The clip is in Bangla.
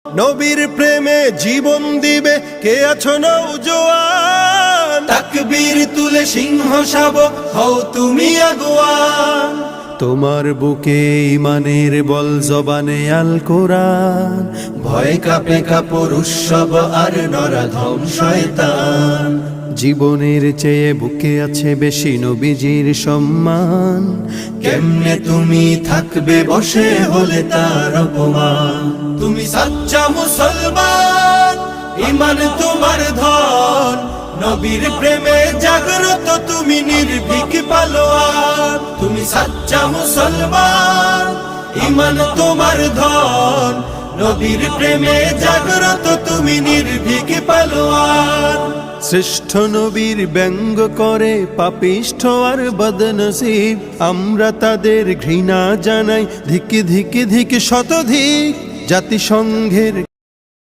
নবীর প্রেমে জীবন দিবে কে আছো নওজোয়ান, তাকবীর তুলে সিংহ শাবক হও তুমি আগুয়ান। তোমার বুকে ইমানের বল জবানে আল কোরআন, ভয় কাঁপে কাপড় উৎসব আর নরাধম শয়তান। জীবনের চেয়ে বুকে আছে বেশি নবীজির সম্মান, কেমনে তুমি থাকবে বসে হলে তার অপমান। তুমি সাচ্চা মুসলমান, ইমান তোমার ধন, নবীর প্রেমে জাগ্রত তুমি নির্ভীক পালোয়ান। তুমি সাচ্চা মুসলমান, ইমান তোমার ধন, নবীর প্রেমে জাগ্রত তুমি নির্ভীক পালোয়ান। শ্রেষ্ঠ নবীর ব্যঙ্গ করে পাপিষ্ঠ আর বদনসিব, আমরা তাদের ঘৃণা জানাই ধিক ধিক ধিক শতধিক। জাতিসংঘের